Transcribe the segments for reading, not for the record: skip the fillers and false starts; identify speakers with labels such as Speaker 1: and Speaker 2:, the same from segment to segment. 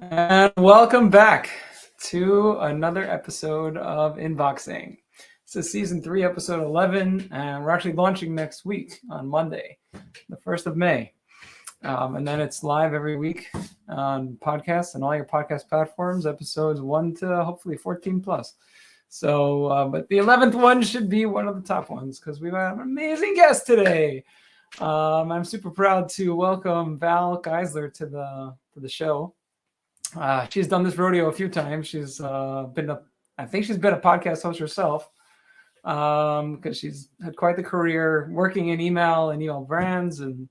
Speaker 1: And welcome back to another episode of Inboxing. This is season 3, episode 11, and we're actually launching next week on Monday, the 1st of May. And then it's live every week on podcasts and all your podcast platforms, episodes 1 to hopefully 14 plus. So, but the 11th one should be one of the top ones because we've got an amazing guest today. I'm super proud to welcome Val Geisler to the show. She's done this rodeo a few times. I think she's been a podcast host herself because she's had quite the career working in email and email brands and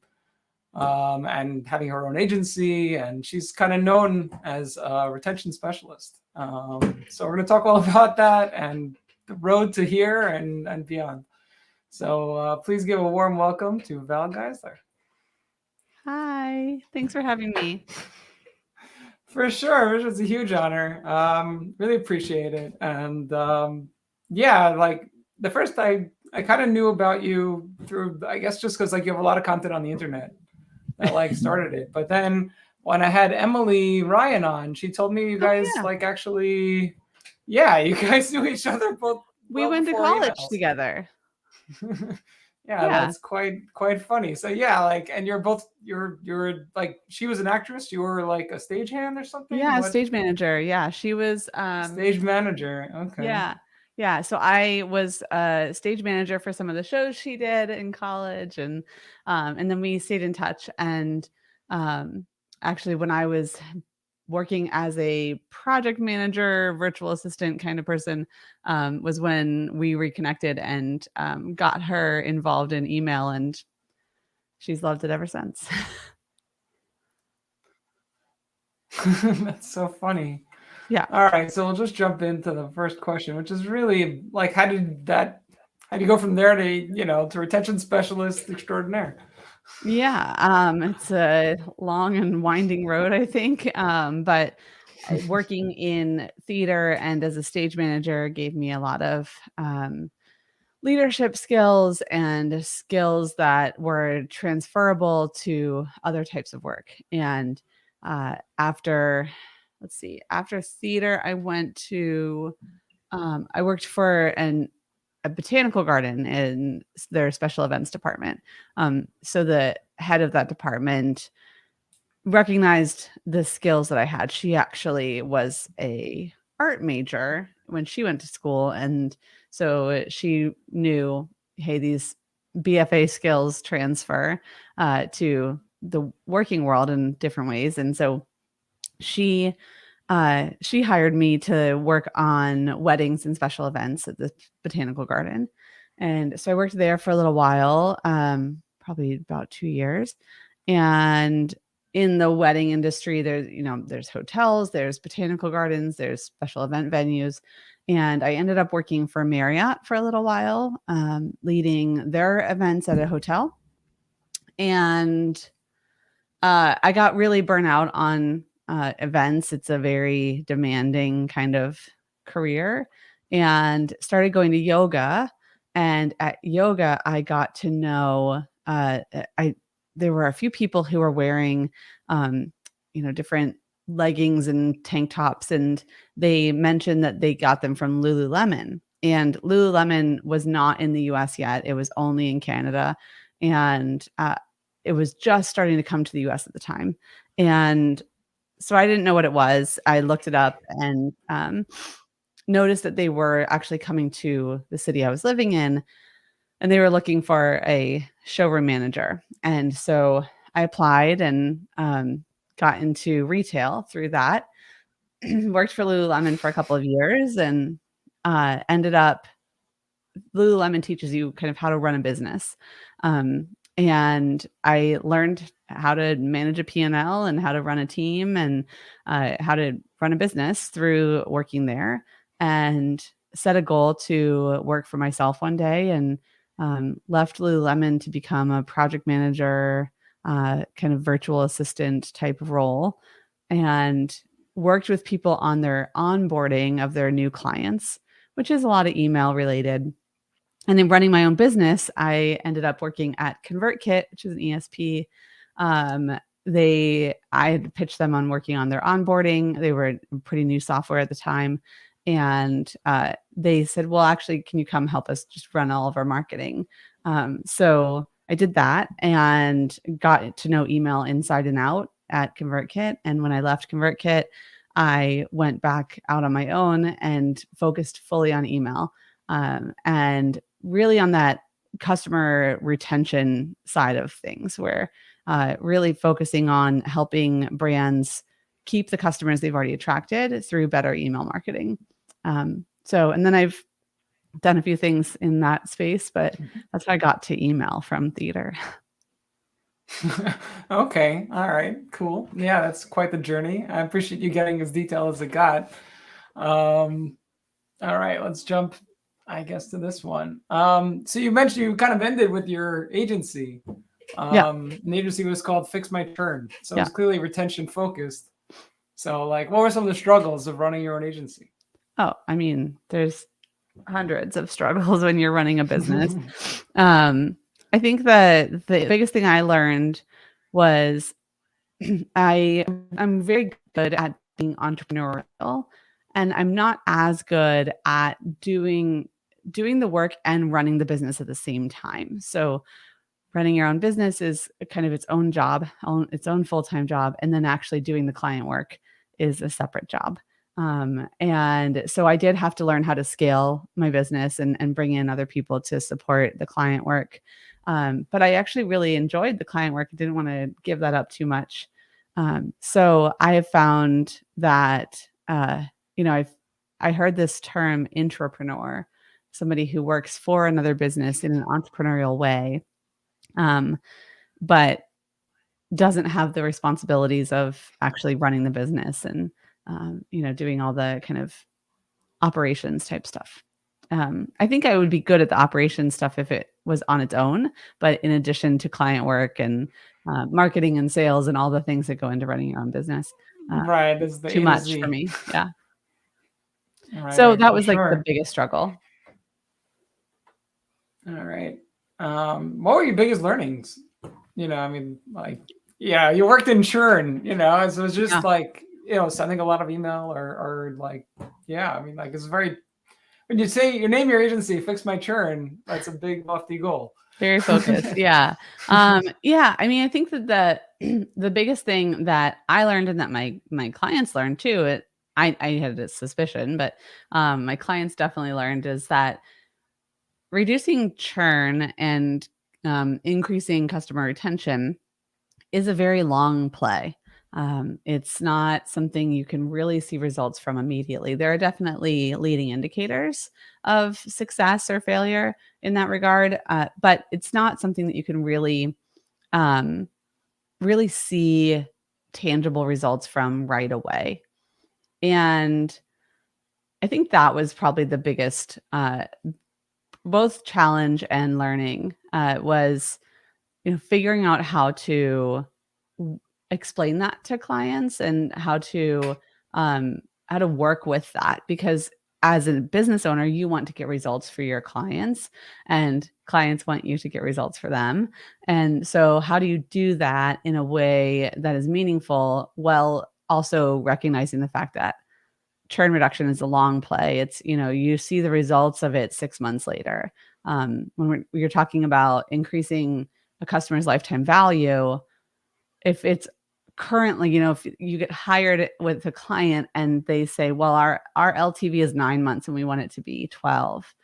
Speaker 1: having her own agency. And she's kind of known as a retention specialist. So we're going to talk all about that and the road to here and beyond. So please give a warm welcome to Val Geisler.
Speaker 2: Hi, thanks for having me.
Speaker 1: For sure, it was a huge honor. Really appreciate it. And yeah, like the first I kind of knew about you through, I guess, just because like you have a lot of content on the internet that like started it. But then when I had Emily Ryan on, she told me you guys like actually, yeah, you guys knew each other both.
Speaker 2: We went to college together.
Speaker 1: Yeah, that's quite funny. So yeah, like, and you're like, she was an actress, you were like a stagehand or something?
Speaker 2: Yeah, stage manager. Yeah, she was
Speaker 1: stage manager. Okay.
Speaker 2: Yeah. So I was a stage manager for some of the shows she did in college, and then we stayed in touch. And actually, when I was working as a project manager, virtual assistant kind of person, was when we reconnected and got her involved in email, and she's loved it ever since.
Speaker 1: That's so funny.
Speaker 2: Yeah.
Speaker 1: All right, so we'll just jump into the first question, which is really like, how do you go from there to retention specialist extraordinaire?
Speaker 2: Yeah, it's a long and winding road, I think. But working in theater and as a stage manager gave me a lot of leadership skills and skills that were transferable to other types of work. And after theater, I worked for a botanical garden in their special events department. So the head of that department recognized the skills that I had. She actually was a art major when she went to school. And so she knew, hey, these BFA skills transfer to the working world in different ways. And so she hired me to work on weddings and special events at the botanical garden. And so I worked there for a little while, probably about 2 years. And in the wedding industry, there's hotels, there's botanical gardens, there's special event venues. And I ended up working for Marriott for a little while, leading their events at a hotel. And I got really burnt out on events. It's a very demanding kind of career, and started going to yoga. And at yoga, I got to know, there were a few people who were wearing, different leggings and tank tops. And they mentioned that they got them from Lululemon, and Lululemon was not in the US yet. It was only in Canada. And it was just starting to come to the US at the time. And so I didn't know what it was. I looked it up and noticed that they were actually coming to the city I was living in, and they were looking for a showroom manager. And so I applied and got into retail through that. Worked for Lululemon for a couple of years, and ended up, Lululemon teaches you kind of how to run a business. And I learned how to manage a P&L and how to run a team and how to run a business through working there, and set a goal to work for myself one day, and left Lululemon to become a project manager, kind of virtual assistant type of role, and worked with people on their onboarding of their new clients, which is a lot of email related. And then running my own business, I ended up working at ConvertKit, which is an ESP, I had pitched them on working on their onboarding. They were pretty new software at the time. And they said, well, actually, can you come help us just run all of our marketing? So I did that and got to know email inside and out at ConvertKit. And when I left ConvertKit, I went back out on my own and focused fully on email, and really on that customer retention side of things, where really focusing on helping brands keep the customers they've already attracted through better email marketing. And then I've done a few things in that space, but that's how I got to email from theater.
Speaker 1: Okay. All right. Cool. Yeah, that's quite the journey. I appreciate you getting as detailed as it got. Um, all right, let's jump, I guess, to this one. So you mentioned you kind of ended with your agency.
Speaker 2: Yeah.
Speaker 1: The agency was called Fix My Turn. So it
Speaker 2: Yeah.
Speaker 1: was clearly retention focused. So, like, what were some of the struggles of running your own agency?
Speaker 2: Oh, I mean, there's hundreds of struggles when you're running a business. I think that the biggest thing I learned was I'm very good at being entrepreneurial, and I'm not as good at doing the work and running the business at the same time. So running your own business is kind of its own job, its own full-time job, and then actually doing the client work is a separate job. And so I did have to learn how to scale my business and bring in other people to support the client work. But I actually really enjoyed the client work. I didn't want to give that up too much. So I have found that, I heard this term intrapreneur, somebody who works for another business in an entrepreneurial way, but doesn't have the responsibilities of actually running the business and, doing all the kind of operations type stuff. I think I would be good at the operations stuff if it was on its own, but in addition to client work and marketing and sales and all the things that go into running your own business,
Speaker 1: Right, this is the
Speaker 2: too
Speaker 1: A to
Speaker 2: much for
Speaker 1: Z.
Speaker 2: me. Yeah. So
Speaker 1: Right,
Speaker 2: that
Speaker 1: for
Speaker 2: was like the
Speaker 1: sure.
Speaker 2: biggest struggle.
Speaker 1: All right. What were your biggest learnings? I mean, like, yeah, you worked in churn, so it's just
Speaker 2: Yeah.
Speaker 1: like, sending a lot of email or like, yeah, I mean, like, it's very, when you say you name your agency, Fix My Churn, that's a big, lofty goal.
Speaker 2: Very focused. Yeah. Yeah. I mean, I think that the biggest thing that I learned and that my clients learned too, I had a suspicion, but my clients definitely learned is that reducing churn and increasing customer retention is a very long play. It's not something you can really see results from immediately. There are definitely leading indicators of success or failure in that regard, but it's not something that you can um, really see tangible results from right away. And I think that was probably the biggest, both challenge and learning, was figuring out how to explain that to clients and um, how to work with that, because as a business owner, you want to get results for your clients and clients want you to get results for them. And so how do you do that in a way that is meaningful while also recognizing the fact that churn reduction is a long play? It's, you see the results of it 6 months later. When you're talking about increasing a customer's lifetime value, if it's currently, if you get hired with a client and they say, well, our LTV is 9 months and we want it to be 12,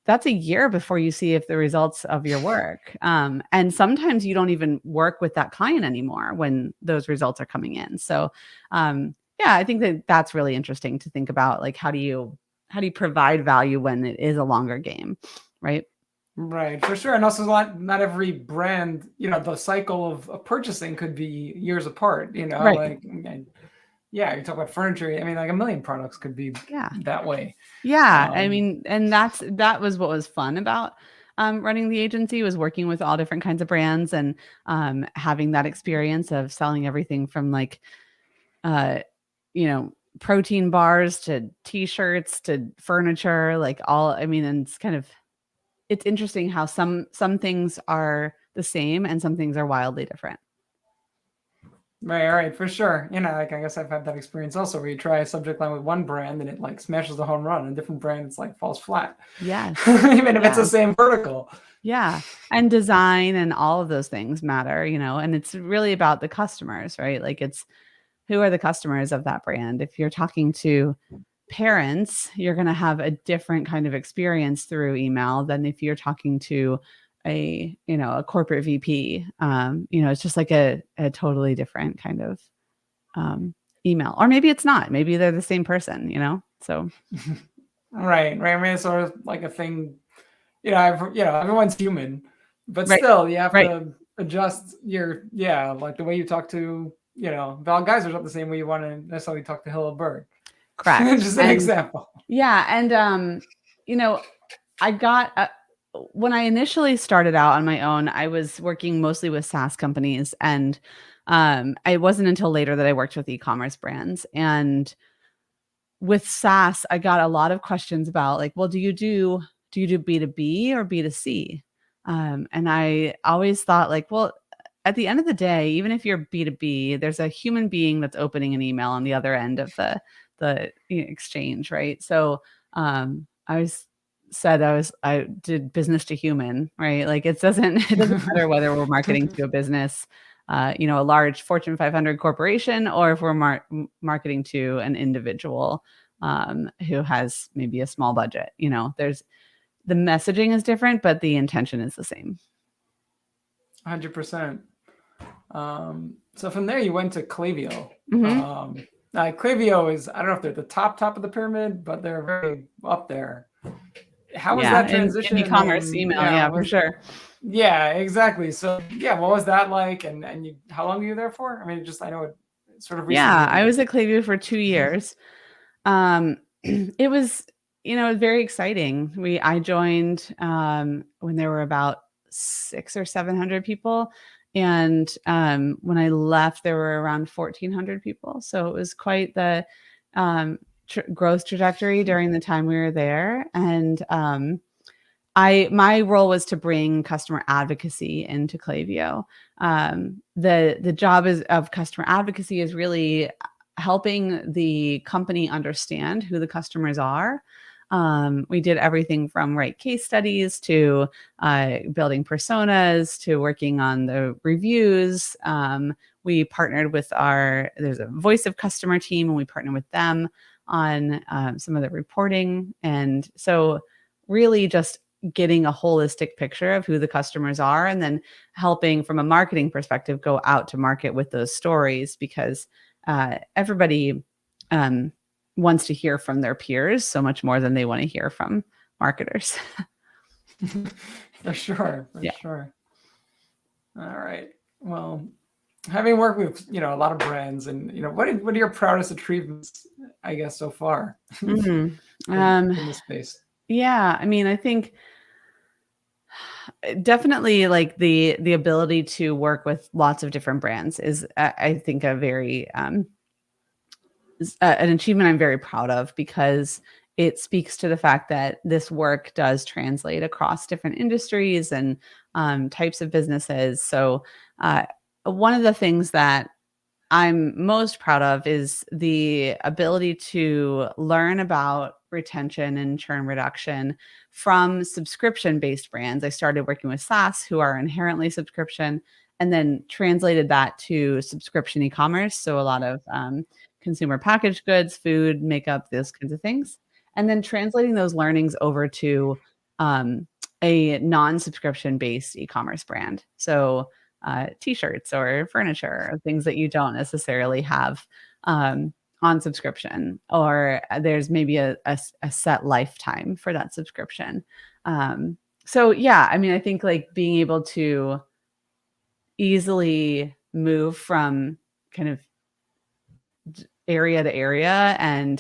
Speaker 2: that's a year before you see if the results of your work. And sometimes you don't even work with that client anymore when those results are coming in. So, yeah, I think that that's really interesting to think about. Like, how do you provide value when it is a longer game, right?
Speaker 1: Right, for sure. And also, not every brand, the cycle of purchasing could be years apart,
Speaker 2: Right.
Speaker 1: like, yeah, you talk about furniture. I mean, like a million products could be
Speaker 2: Yeah.
Speaker 1: that way.
Speaker 2: Yeah, I mean, and that was what was fun about running the agency, was working with all different kinds of brands and having that experience of selling everything from like, uh, protein bars to T-shirts to furniture, like all. I mean, and it's interesting how some things are the same and some things are wildly different.
Speaker 1: Right, for sure. Like I guess I've had that experience also where you try a subject line with one brand and it like smashes a home run, and a different brand it's like falls flat.
Speaker 2: Yes.
Speaker 1: Even if it's the
Speaker 2: Yeah.
Speaker 1: same vertical.
Speaker 2: Yeah. And design and all of those things matter, and it's really about the customers, right? Like it's who are the customers of that brand? If you're talking to parents, you're going to have a different kind of experience through email than if you're talking to a corporate VP. It's just like a totally different kind of um, email. Or maybe it's not. Maybe they're the same person. So
Speaker 1: Right. I mean, it's sort of like a thing. Everyone's human, but
Speaker 2: right.
Speaker 1: still, you have
Speaker 2: Right.
Speaker 1: to adjust like the way you talk to, Val Geiser's not the same way you want to necessarily talk to Hilla Berg.
Speaker 2: Correct.
Speaker 1: Just an
Speaker 2: And
Speaker 1: example.
Speaker 2: yeah, and you know, I got when I initially started out on my own, I was working mostly with SaaS companies, and it wasn't until later that I worked with e-commerce brands. And with SaaS, I got a lot of questions about like, well, do you do B2B or B2C? And I always thought like, well, at the end of the day, even if you're B2B, there's a human being that's opening an email on the other end of the exchange, right? So I was said I did business to human, right? Like it doesn't matter whether we're marketing to a business, a large Fortune 500 corporation, or if we're marketing to an individual who has maybe a small budget. There's the messaging is different, but the intention is the same.
Speaker 1: 100%. So from there, you went to Klaviyo.
Speaker 2: Hmm.
Speaker 1: Klaviyo is, I don't know if they're the top of the pyramid, but they're very up there. How was
Speaker 2: Yeah,
Speaker 1: that
Speaker 2: in
Speaker 1: transition?
Speaker 2: e-commerce
Speaker 1: And
Speaker 2: email, yeah, for sure.
Speaker 1: yeah, exactly. So yeah, what was that like? And how long were you there for? I mean, I know it sort of
Speaker 2: Yeah, I
Speaker 1: recently.
Speaker 2: was at Klaviyo for 2 years. It was, very exciting. I joined when there were about 600 or 700 people, and when I left, there were around 1,400 people. So it was quite the growth trajectory during the time we were there. And my role was to bring customer advocacy into Klaviyo. The job of customer advocacy is really helping the company understand who the customers are. We did everything from case studies to building personas to working on the reviews. We partnered with there's a voice of customer team, and we partnered with them on some of the reporting. And so really just getting a holistic picture of who the customers are, and then helping from a marketing perspective go out to market with those stories, because everybody wants to hear from their peers so much more than they want to hear from marketers.
Speaker 1: For sure.
Speaker 2: Yeah.
Speaker 1: All right. Well, having worked with a lot of brands, and what are your proudest achievements, I guess, so far
Speaker 2: Mhm.
Speaker 1: in this space?
Speaker 2: Yeah, I mean, I think definitely like the ability to work with lots of different brands is, I think, a very an achievement I'm very proud of, because it speaks to the fact that this work does translate across different industries and types of businesses. So one of the things that I'm most proud of is the ability to learn about retention and churn reduction from subscription-based brands. I started working with SaaS, who are inherently subscription, and then translated that to subscription e-commerce. So a lot of consumer packaged goods, food, makeup, those kinds of things. And then translating those learnings over to a non-subscription based e-commerce brand. So t-shirts or furniture, or things that you don't necessarily have on subscription, or there's maybe a set lifetime for that subscription. So yeah, I mean, I think like being able to easily move from kind of area to area and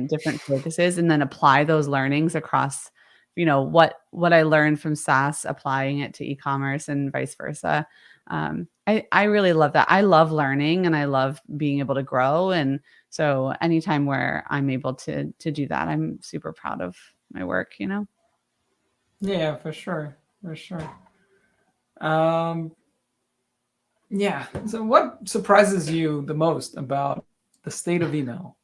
Speaker 2: different focuses, and then apply those learnings across, what I learned from SaaS, applying it to e-commerce and vice versa. I really love that. I love learning, and I love being able to grow. And so anytime where I'm able to do that, I'm super proud of my work.
Speaker 1: Yeah, for sure. Um, Yeah. So, what surprises you the most about the state of email?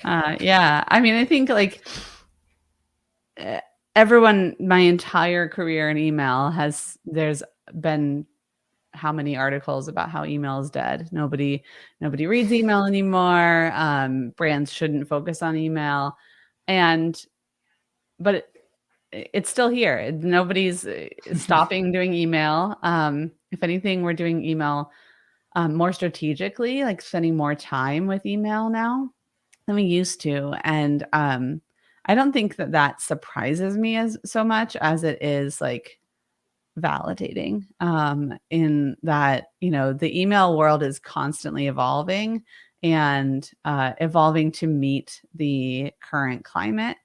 Speaker 2: Yeah. I mean, I think like eh, everyone, my entire career in email there's been how many articles about how email is dead. Nobody reads email anymore. Brands shouldn't focus on email. And, but it's still here. Nobody's stopping doing email. If anything, we're doing email more strategically, like spending more time with email now than we used to. And I don't think that that surprises me as so much as it is like validating in that, you know, the email world is constantly evolving and evolving to meet the current climate.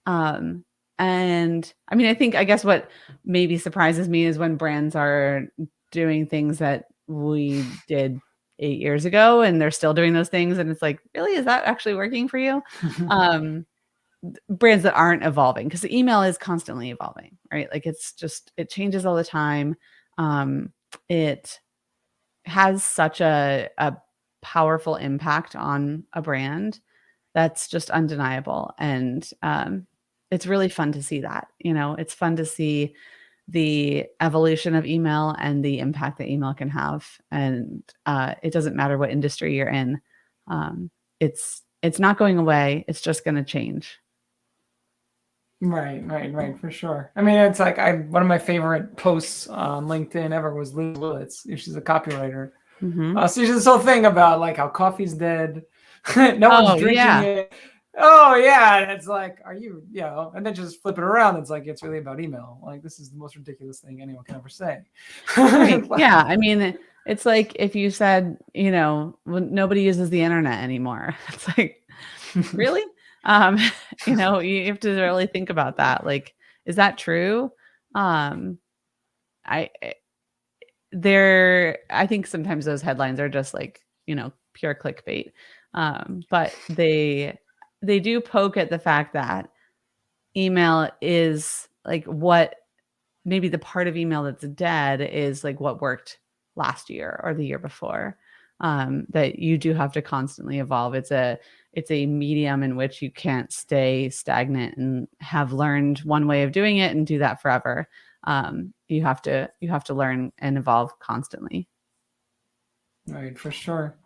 Speaker 2: Um, and I mean, I guess what maybe surprises me is when brands are doing things that we did 8 years ago and they're still doing those things. And it's like, really, is that actually working for you? Um, Brands that aren't evolving, because the email is constantly evolving, right? Like it's just, it changes all the time. It has such a powerful impact on a brand that's just undeniable. And it's really fun to see that. You know, it's fun to see the evolution of email and the impact that email can have. And it doesn't matter what industry you're in. It's not going away. It's just going to change.
Speaker 1: Right, for sure. I mean, it's like one of my favorite posts on LinkedIn ever was Liz Willits. She's a copywriter.
Speaker 2: Mm-hmm.
Speaker 1: So she's this whole thing about like how coffee's dead, no one's
Speaker 2: Oh,
Speaker 1: drinking
Speaker 2: yeah.
Speaker 1: it. Oh yeah, and it's like, are you, you know? And then just flip it around. It's like it's really about email. Like this is the most ridiculous thing anyone can ever say.
Speaker 2: Right.
Speaker 1: Like,
Speaker 2: Yeah. I mean, it's like if you said, you know, when nobody uses the internet anymore. It's like, really? Um, you know, you have to really think about that. Like, is that true? Um, I I think sometimes those headlines are just like, you know, pure clickbait. But they do poke at the fact that email is like what maybe the part of email that's dead is like what worked last year or the year before. That you do have to constantly evolve. It's a medium in which you can't stay stagnant and have learned one way of doing it and do that forever. You have to learn and evolve constantly.
Speaker 1: right, for sure.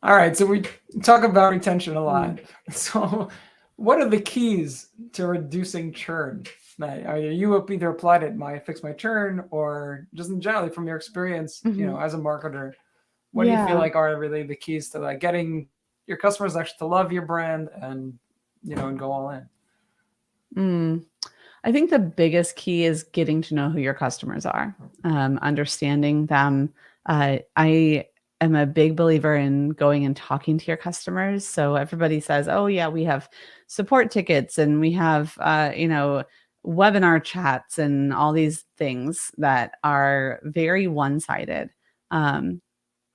Speaker 1: All right, so we talk about retention a lot.
Speaker 2: Mm.
Speaker 1: So, what are the keys to reducing churn? Are you either applied at my fix my churn, or just in generally from your experience, you know,
Speaker 2: Mhm.
Speaker 1: as a marketer, what do you feel
Speaker 2: Yeah.
Speaker 1: like are really the keys to like getting your customers actually to love your brand and and go all in?
Speaker 2: Mm. I think the biggest key is getting to know who your customers are, understanding them. I am a big believer in going and talking to your customers. So everybody says, "Oh yeah, we have support tickets and we have webinar chats and all these things that are very one-sided." Um,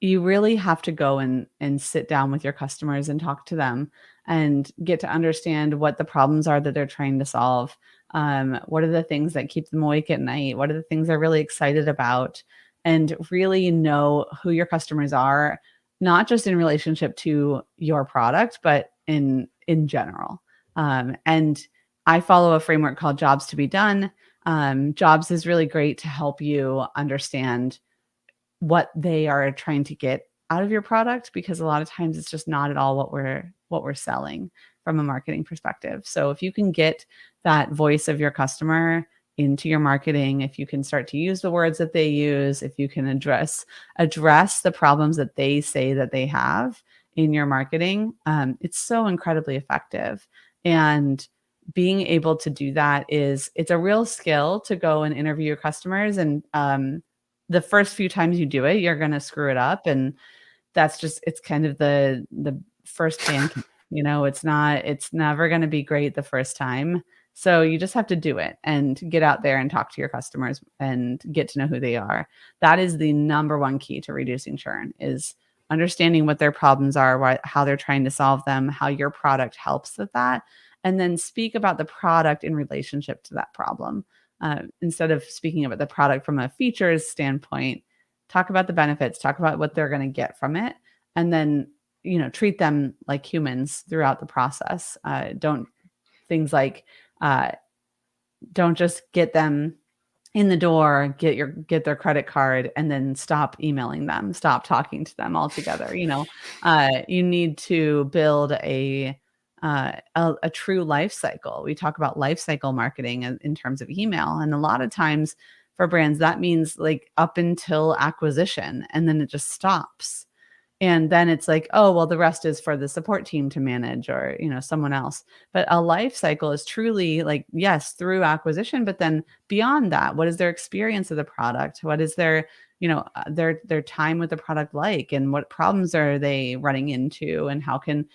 Speaker 2: you really have to go and sit down with your customers and talk to them and get to understand what the problems are that they're trying to solve. What are the things that keep them awake at night? What are the things they're really excited about? And really know who your customers are, not just in relationship to your product, but in general. And I follow a framework called Jobs to be Done. Jobs is really great to help you understand what they are trying to get out of your product, because a lot of times it's just not at all what we're selling from a marketing perspective. So if you can get that voice of your customer into your marketing, if you can start to use the words that they use, if you can address the problems that they say that they have in your marketing, it's so incredibly effective. And being able to do that it's a real skill to go and interview your customers. And the first few times you do it, you're going to screw it up. And it's kind of the first pancake, it's never going to be great the first time. So you just have to do it and get out there and talk to your customers and get to know who they are. That is the number one key to reducing churn, is understanding what their problems are, how they're trying to solve them, how your product helps with that, and then speak about the product in relationship to that problem. Instead of speaking about the product from a features standpoint, talk about the benefits, talk about what they're going to get from it, and then, treat them like humans throughout the process. Don't things like, uh, don't just get them in the door, get their credit card, and then stop emailing them, stop talking to them altogether. You need to build a true life cycle. We talk about life cycle marketing in terms of email, and a lot of times for brands that means like up until acquisition, and then it just stops. And then it's like, oh, well, the rest is for the support team to manage, or, someone else. But a life cycle is truly like, yes, through acquisition, but then beyond that, what is their experience of the product? What is their time with the product like, and what problems are they running into, and how can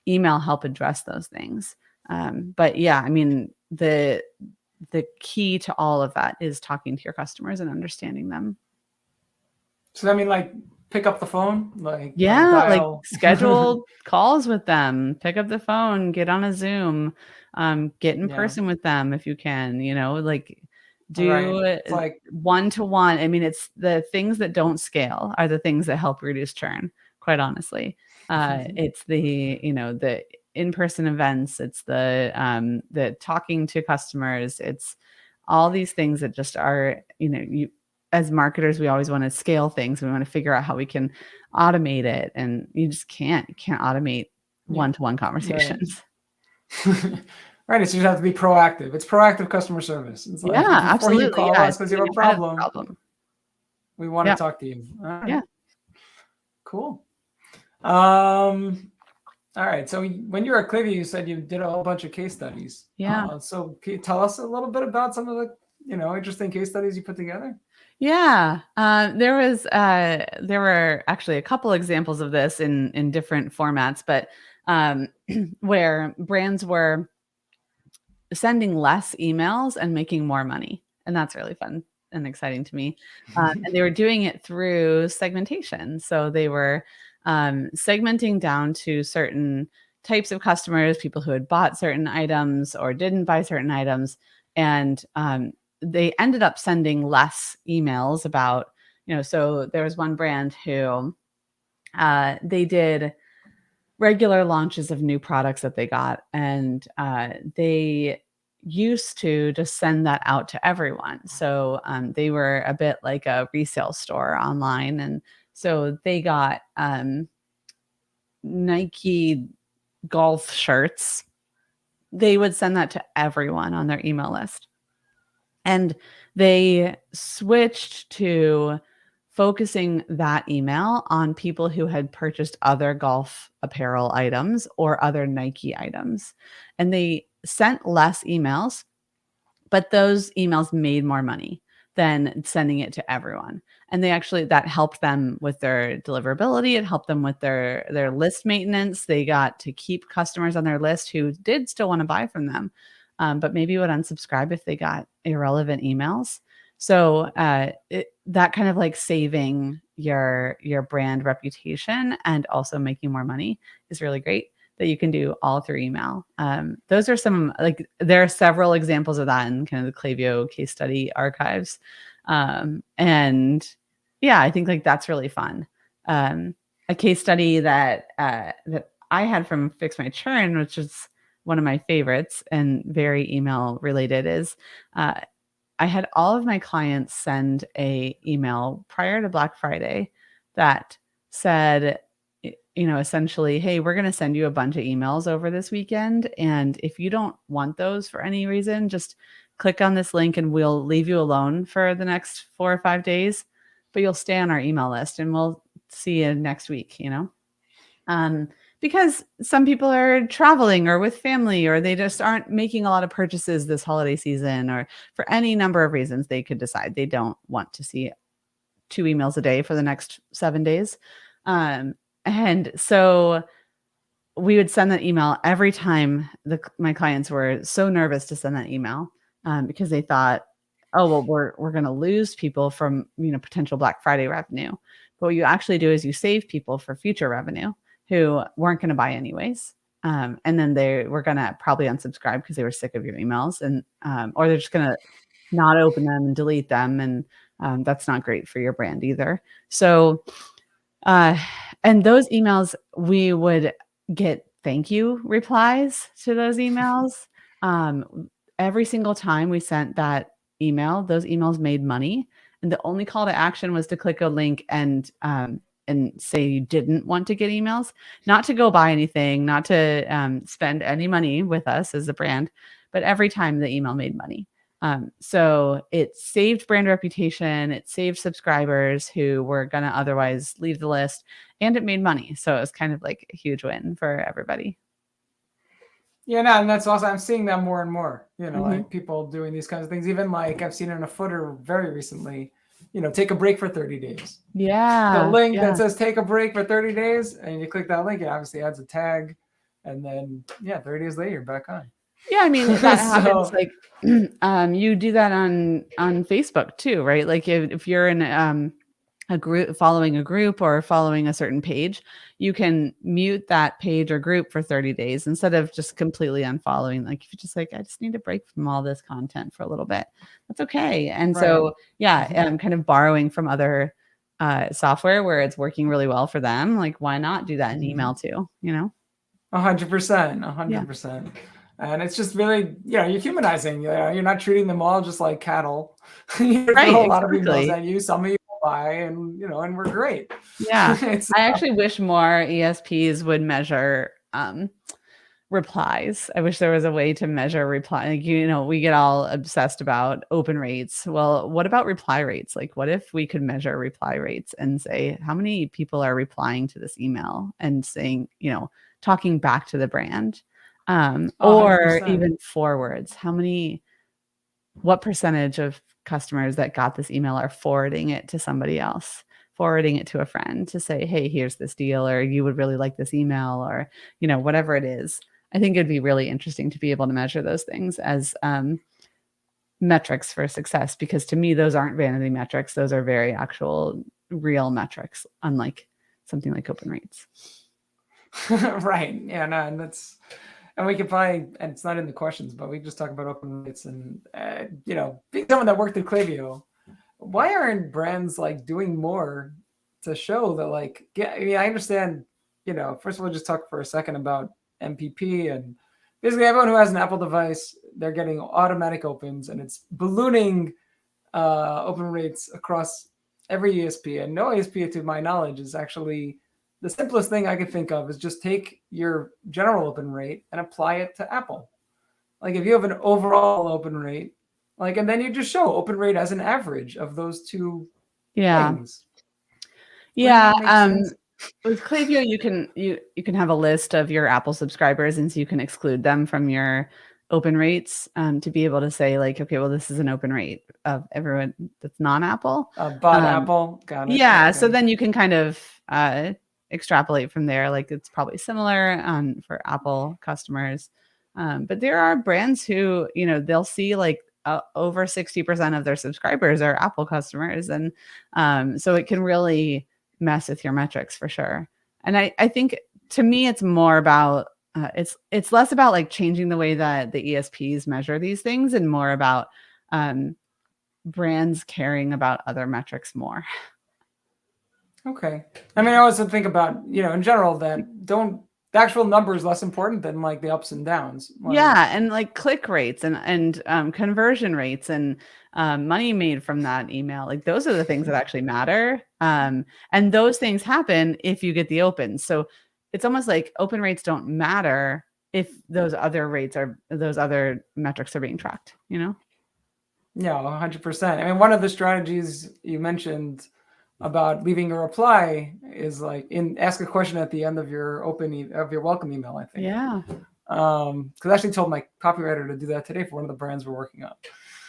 Speaker 2: email help address those things? But yeah, I mean, the key to all of that is talking to your customers and understanding them.
Speaker 1: So I mean, like, pick up the phone, like
Speaker 2: Like
Speaker 1: dial.
Speaker 2: schedule calls with them, pick up the phone, get on a Zoom, get in
Speaker 1: Yeah.
Speaker 2: person with them if you can, like
Speaker 1: Right.
Speaker 2: do
Speaker 1: It's like,
Speaker 2: one-to-one. I mean, it's the things that don't scale are the things that help reduce churn, quite honestly. It's the in-person events, it's the talking to customers, it's all these things that just are, you as marketers, we always want to scale things. We want to figure out how we can automate it. And you just can't automate one-to-one conversations.
Speaker 1: right. Right. So you have to be proactive. It's proactive customer service. It's like,
Speaker 2: Yeah,
Speaker 1: before you
Speaker 2: absolutely.
Speaker 1: call
Speaker 2: Yeah.
Speaker 1: us because you have a
Speaker 2: Getting ahead of the
Speaker 1: problem, we want to talk to you. All right.
Speaker 2: Yeah.
Speaker 1: Cool. All right. So when you were at Clivy, you said you did a whole bunch of case studies.
Speaker 2: Yeah.
Speaker 1: So can you tell us a little bit about some of the, interesting case studies you put together?
Speaker 2: Yeah. There were actually a couple examples of this in different formats, but where brands were sending less emails and making more money. And that's really fun and exciting to me. And they were doing it through segmentation. So they were segmenting down to certain types of customers, people who had bought certain items or didn't buy certain items. And they ended up sending less emails about, so there was one brand who they did regular launches of new products that they got, and they used to just send that out to everyone. So they were a bit like a resale store online, and so they got Nike golf shirts. They would send that to everyone on their email list. And they switched to focusing that email on people who had purchased other golf apparel items or other Nike items. And they sent less emails, but those emails made more money than sending it to everyone. And that helped them with their deliverability. It helped them with their list maintenance. They got to keep customers on their list who did still want to buy from them, but maybe would unsubscribe if they got irrelevant emails. So that kind of like saving your brand reputation and also making more money is really great, that you can do all through email. Those are some, like, there are several examples of that in kind of the Klaviyo case study archives. And yeah, I think like that's really fun. A case study that I had from Fix My Churn, which is one of my favorites and very email related, is I had all of my clients send a email prior to Black Friday that said, essentially, hey, we're going to send you a bunch of emails over this weekend. And if you don't want those for any reason, just click on this link and we'll leave you alone for the next 4 or 5 days, but you'll stay on our email list and we'll see you next week, because some people are traveling or with family, or they just aren't making a lot of purchases this holiday season, or for any number of reasons, they could decide they don't want to see 2 emails a day for the next 7 days. And so we would send that email every time my clients were so nervous to send that email, because they thought, oh, well, we're going to lose people from, potential Black Friday revenue. But what you actually do is you save people for future revenue who weren't going to buy anyways. And then they were going to probably unsubscribe because they were sick of your emails, and or they're just going to not open them and delete them. And That's not great for your brand either. So, and those emails, we would get thank you replies to those emails. Every single time we sent that email, those emails made money. And the only call to action was to click a link and say you didn't want to get emails, not to go buy anything, not to spend any money with us as a brand, but every time the email made money. So it saved brand reputation, it saved subscribers who were going to otherwise leave the list, and it made money. So it was kind of like a huge win for everybody.
Speaker 1: Yeah, no, and that's also, I'm seeing that more and more,
Speaker 2: Mhm.
Speaker 1: like people doing these kinds of things. Even like I've seen in a footer very recently, take a break for 30 days. The
Speaker 2: Yeah.
Speaker 1: link that
Speaker 2: Yeah.
Speaker 1: says take a break for 30 days, and you click that link, it obviously adds a tag. And then, 30 days later, you're back on.
Speaker 2: Yeah, I mean, that happens
Speaker 1: So,
Speaker 2: like you do that on Facebook too, right? Like if you're in a group, following a group or following a certain page, you can mute that page or group for 30 days instead of just completely unfollowing. Like if you're just like, I just need a break from all this content for a little bit, that's okay. And
Speaker 1: right.
Speaker 2: so, yeah, kind of borrowing from other software where it's working really well for them. Like, why not do that in email too?
Speaker 1: 100%, 100%. And it's just really, you're humanizing. You're not treating them all just like cattle. You
Speaker 2: Right,
Speaker 1: throw a lot of emails
Speaker 2: exactly.
Speaker 1: at you. Some of you will buy, and and we're great.
Speaker 2: Yeah.
Speaker 1: It's
Speaker 2: I actually wish more ESPs would measure replies. I wish there was a way to measure reply. Like, we get all obsessed about open rates. Well, what about reply rates? Like, what if we could measure reply rates and say how many people are replying to this email and saying, talking back to the brand? Or
Speaker 1: 100%.
Speaker 2: even forwards. What percentage of customers that got this email are forwarding it to somebody else, forwarding it to a friend to say, hey, here's this deal, or you would really like this email, or, whatever it is. I think it'd be really interesting to be able to measure those things as metrics for success, because to me, those aren't vanity metrics. Those are very actual, real metrics, unlike something like open rates.
Speaker 1: Right. Yeah, no, and we could probably, and it's not in the questions, but we just talk about open rates and, being someone that worked at Klaviyo, why aren't brands like doing more to show that, like, yeah, I mean, I understand, first of all, just talk for a second about MPP, and basically everyone who has an Apple device, they're getting automatic opens, and it's ballooning open rates across every ESP. And no ESP, to my knowledge, is actually, the simplest thing I could think of is just take your general open rate and apply it to Apple. Like if you have an overall open rate, and then you just show open rate as an average of those two things.
Speaker 2: Yeah.
Speaker 1: Sense?
Speaker 2: With Klaviyo, you can have a list of your Apple subscribers, and so you can exclude them from your open rates to be able to say, like, okay, well, this is an open rate of everyone that's non-Apple.
Speaker 1: But Apple, got it.
Speaker 2: Yeah,
Speaker 1: okay.
Speaker 2: So then you can kind of extrapolate from there. Like it's probably similar for Apple customers, but there are brands who they'll see like over 60% of their subscribers are Apple customers, and so it can really mess with your metrics for sure. And I think to me it's more about it's less about like changing the way that the ESPs measure these things, and more about brands caring about other metrics more.
Speaker 1: Okay. I mean, I also think about, in general, that the actual number is less important than like the ups and downs.
Speaker 2: Yeah, and like click rates and conversion rates and money made from that email. Like those are the things that actually matter. And those things happen if you get the opens. So it's almost like open rates don't matter if those other metrics are being tracked,
Speaker 1: Yeah, 100%. I mean, one of the strategies you mentioned about leaving a reply is like ask a question at the end of your of your welcome email, I think.
Speaker 2: Yeah.
Speaker 1: Because I actually told my copywriter to do that today for one of the brands we're working on.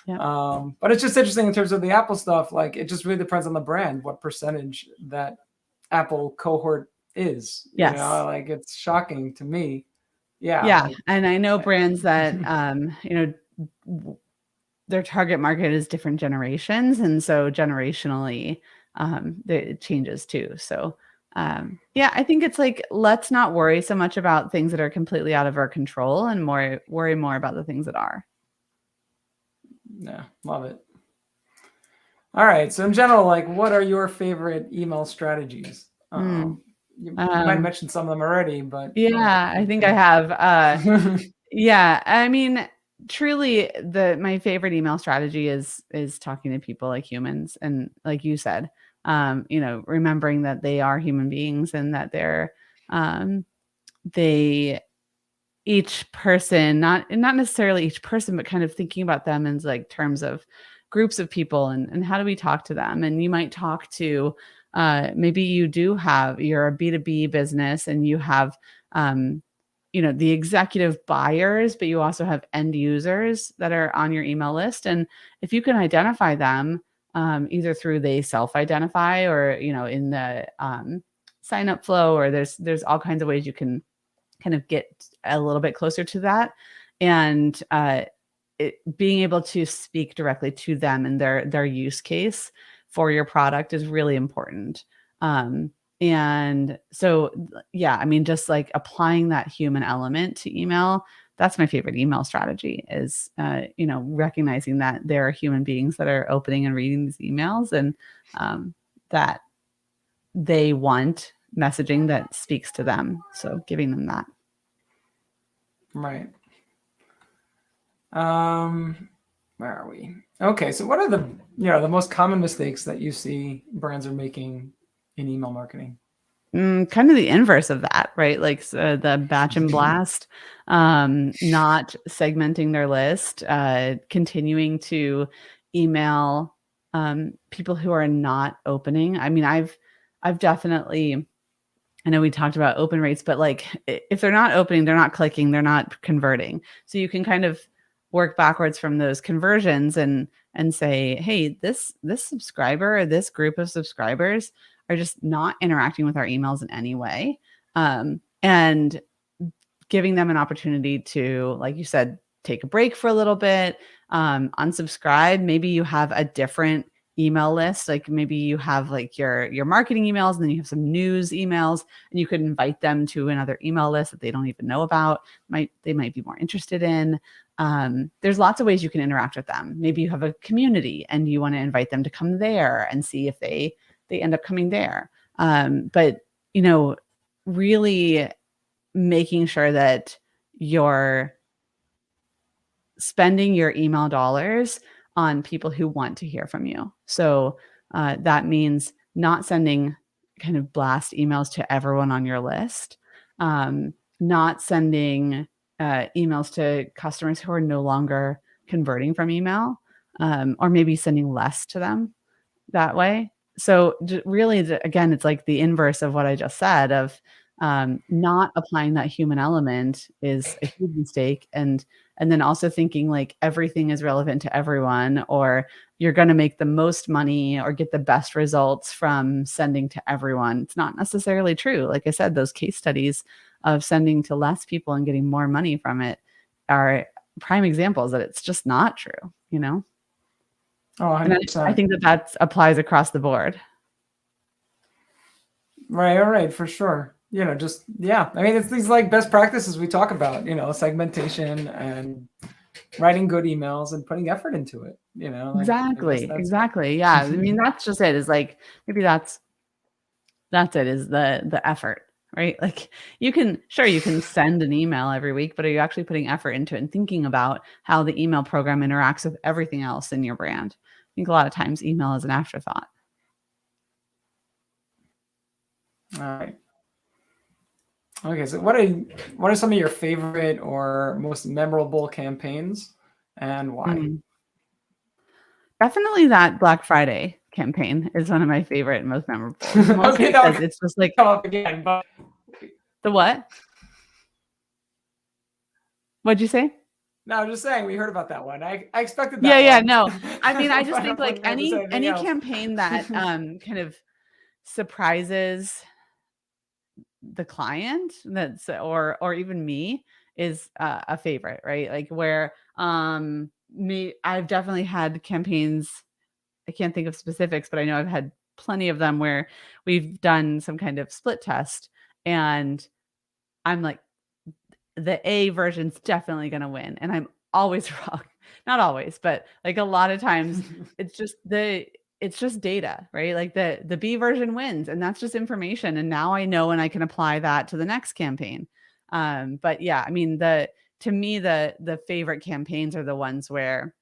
Speaker 2: Yeah.
Speaker 1: But it's just interesting in terms of the Apple stuff. Like it just really depends on the brand, what percentage that Apple cohort is.
Speaker 2: Yes.
Speaker 1: Like it's shocking to me. Yeah.
Speaker 2: Yeah. And I know brands that, their target market is different generations. And so generationally, it changes too. So I think it's like, let's not worry so much about things that are completely out of our control and worry more about the things that are.
Speaker 1: Yeah, love it. All right. So in general, like, what are your favorite email strategies?
Speaker 2: Mm,
Speaker 1: You might have
Speaker 2: um,
Speaker 1: mentioned some of them already, but
Speaker 2: yeah, I
Speaker 1: we
Speaker 2: think I
Speaker 1: can.
Speaker 2: have. Yeah, I mean, truly, the my favorite email strategy is talking to people like humans, and like you said, remembering that they are human beings and that um, they each person, not necessarily each person, but kind of thinking about them in like terms of groups of people and how do we talk to them? And you might talk to maybe you're a B2B business and you have um, the executive buyers, but you also have end users that are on your email list. And if you can identify them, either through they self-identify or in the sign up flow, or there's all kinds of ways you can kind of get a little bit closer to that. And being able to speak directly to them and their use case for your product is really important. And so, yeah, I mean, just like applying that human element to email, that's my favorite email strategy is, recognizing that there are human beings that are opening and reading these emails, and that they want messaging that speaks to them. So giving them that.
Speaker 1: Right. Um, where are we? Okay, so what are the most common mistakes that you see brands are making in email marketing?
Speaker 2: Kind of the inverse of that, right? Like the batch and blast, not segmenting their list, continuing to email people who are not opening. I mean, I've definitely, I know we talked about open rates, but like if they're not opening, they're not clicking, they're not converting. So you can kind of work backwards from those conversions and say, hey, this subscriber or this group of subscribers are just not interacting with our emails in any way. And giving them an opportunity to, like you said, take a break for a little bit, unsubscribe. Maybe you have a different email list. Like maybe you have like your marketing emails and then you have some news emails, and you could invite them to another email list that they don't even know about. They might be more interested in. There's lots of ways you can interact with them. Maybe you have a community and you want to invite them to come there and see if they end up coming there. But really making sure that you're spending your email dollars on people who want to hear from you. So that means not sending kind of blast emails to everyone on your list, not sending emails to customers who are no longer converting from email, or maybe sending less to them that way. So really, again, it's like the inverse of what I just said of not applying that human element is a huge mistake. And then also thinking like everything is relevant to everyone, or you're going to make the most money or get the best results from sending to everyone. It's not necessarily true. Like I said, those case studies of sending to less people and getting more money from it are prime examples that it's just not true.
Speaker 1: Oh,
Speaker 2: And I
Speaker 1: 100%.
Speaker 2: think that applies across the board.
Speaker 1: Right, all right, for sure. Just yeah. I mean, it's these like best practices we talk about, segmentation and writing good emails and putting effort into it. Like I guess
Speaker 2: Exactly,
Speaker 1: that's
Speaker 2: exactly, yeah, I mean, that's just it, is like, maybe that's it, is the effort, right? Like, you can send an email every week, but are you actually putting effort into it and thinking about how the email program interacts with everything else in your brand? I think a lot of times email is an afterthought.
Speaker 1: all right. Okay, so what are some of your favorite or most memorable campaigns and why?
Speaker 2: Mm. Definitely that Black Friday campaign is one of my favorite and most memorable, mostly
Speaker 1: Okay, that'll
Speaker 2: because it's just like
Speaker 1: come up again, but
Speaker 2: the what? What'd you say?
Speaker 1: no, I'm just saying we heard about that one. I expected
Speaker 2: Yeah,
Speaker 1: that
Speaker 2: yeah,
Speaker 1: one,
Speaker 2: no. I mean, I
Speaker 1: but
Speaker 2: just
Speaker 1: I
Speaker 2: think like
Speaker 1: wasn't going to say anything
Speaker 2: any
Speaker 1: else.
Speaker 2: campaign that kind of surprises the client, that's or even me, is a favorite, right? Like where me I've definitely had campaigns, I can't think of specifics, but I know I've had plenty of them where we've done some kind of split test, and I'm like, the A version's definitely going to win. And I'm always wrong. Not always, but like a lot of times it's just it's just data, right? Like the B version wins, and that's just information. And now I know, and I can apply that to the next campaign. But yeah, I mean, to me, the favorite campaigns are the ones where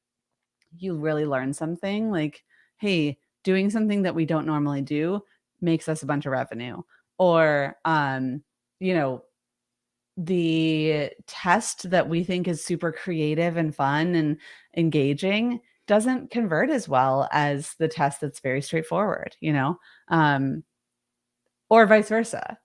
Speaker 2: you really learn something. Like, hey, doing something that we don't normally do makes us a bunch of revenue, or you know, the test that we think is super creative and fun and engaging doesn't convert as well as the test that's very straightforward, um, or vice versa.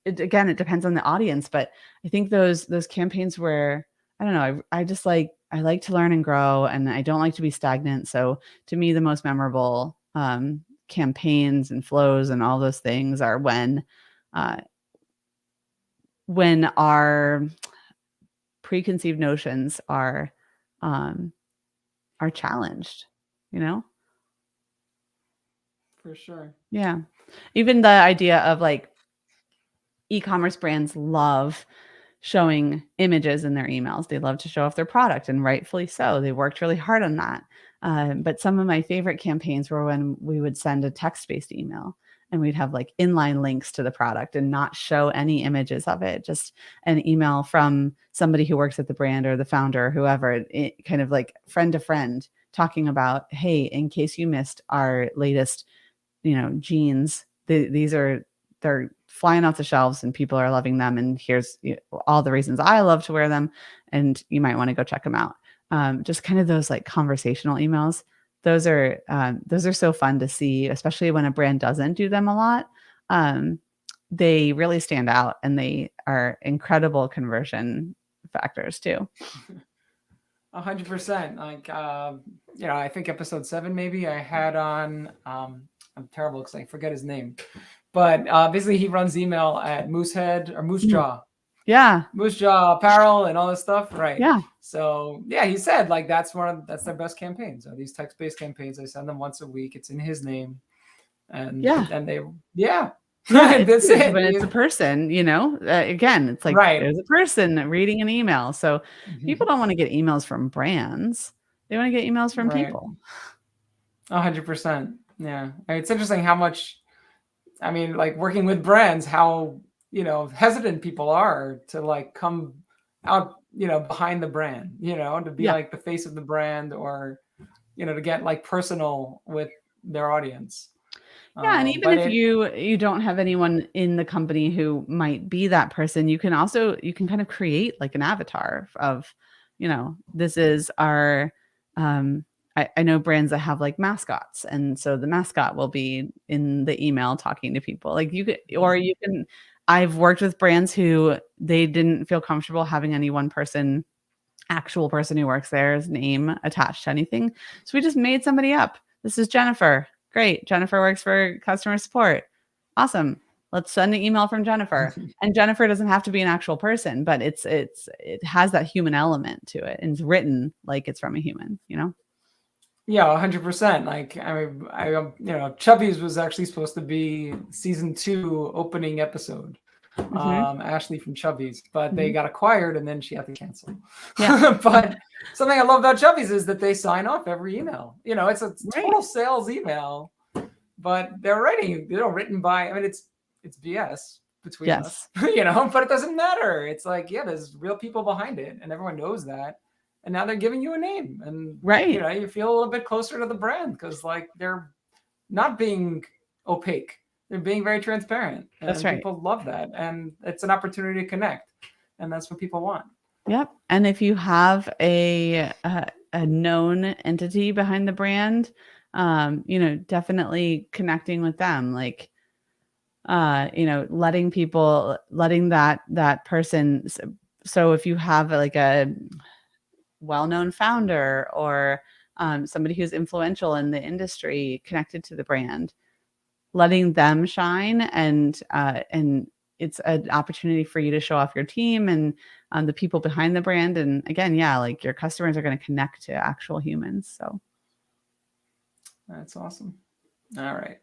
Speaker 2: Again, it depends on the audience, but I think those campaigns where I don't know, I just I like to learn and grow, and I don't like to be stagnant. So to me, the most memorable campaigns and flows and all those things are uh, when our preconceived notions um, are challenged. You know,
Speaker 1: For sure.
Speaker 2: yeah. Even the idea of like e-commerce brands love showing images in their emails. They love to show off their product, and rightfully so. They worked really hard on that. But some of my favorite campaigns were when we would send a text-based email and we'd have like inline links to the product and not show any images of it, just an email from somebody who works at the brand or the founder or whoever, kind of like friend to friend, talking about, hey, in case you missed our latest jeans, they're flying off the shelves and people are loving them, and here's all the reasons I love to wear them, and you might want to go check them out. Just kind of those like conversational emails. Those are so fun to see, especially when a brand doesn't do them a lot. They really stand out, and they are incredible conversion factors too.
Speaker 1: 100%. Like, I think episode 7, maybe I had on, I'm terrible because I forget his name, but basically he runs email at Moosehead or Moose
Speaker 2: Mhm.
Speaker 1: Jaw,
Speaker 2: Yeah.
Speaker 1: Moose Jaw Apparel and all this stuff. Right.
Speaker 2: Yeah.
Speaker 1: So yeah, he said like that's their best campaigns. Are these text-based campaigns. I send them once a week. It's in his name. And
Speaker 2: Yeah.
Speaker 1: they, yeah,
Speaker 2: Yeah, it's
Speaker 1: that's
Speaker 2: huge
Speaker 1: it.
Speaker 2: when it's a person, again, it's like
Speaker 1: Right.
Speaker 2: there's a person reading an email. So people
Speaker 1: Mhm.
Speaker 2: don't want to get emails from brands. They want to get emails from
Speaker 1: Right.
Speaker 2: people.
Speaker 1: 100%. Yeah. It's interesting how much, I mean, like working with brands, how, hesitant people are to like come out, behind the brand, to be
Speaker 2: Yeah.
Speaker 1: like the face of the brand, or, to get like personal with their audience.
Speaker 2: Yeah, and even
Speaker 1: But
Speaker 2: if
Speaker 1: it,
Speaker 2: you don't have anyone in the company who might be that person, you can kind of create like an avatar of, this is our I know brands that have like mascots, and so the mascot will be in the email talking to people. Like you can I've worked with brands who they didn't feel comfortable having any one person, actual person who works there's name attached to anything. So we just made somebody up. This is Jennifer. Great. Jennifer works for customer support. Awesome. Let's send an email from Jennifer. And Jennifer doesn't have to be an actual person, but it has that human element to it, and it's written like it's from a human.
Speaker 1: yeah, 100%. Like, Chubby's was actually supposed to be season 2 opening episode.
Speaker 2: Hmm.
Speaker 1: Ashley from Chubby's, but they
Speaker 2: Hmm.
Speaker 1: got acquired and then she had to cancel.
Speaker 2: Yeah.
Speaker 1: But something I love about Chubby's is that they sign off every email. It's a
Speaker 2: Right.
Speaker 1: total sales email, but they're written by, I mean, it's BS between us,
Speaker 2: Yes.
Speaker 1: but it doesn't matter. It's like, yeah, there's real people behind it and everyone knows that. And now they're giving you a name, and
Speaker 2: Right.
Speaker 1: you feel a little bit closer to the brand because like they're not being opaque. They're being very transparent,
Speaker 2: That's
Speaker 1: and
Speaker 2: right.
Speaker 1: people love that. And it's an opportunity to connect, and that's what people want.
Speaker 2: Yep. And if you have a known entity behind the brand, definitely connecting with them, like letting that person. So if you have like a well-known founder or somebody who's influential in the industry connected to the brand, letting them shine, and it's an opportunity for you to show off your team and the people behind the brand. And again, yeah, like your customers are going to connect to actual humans. So
Speaker 1: That's awesome. All right.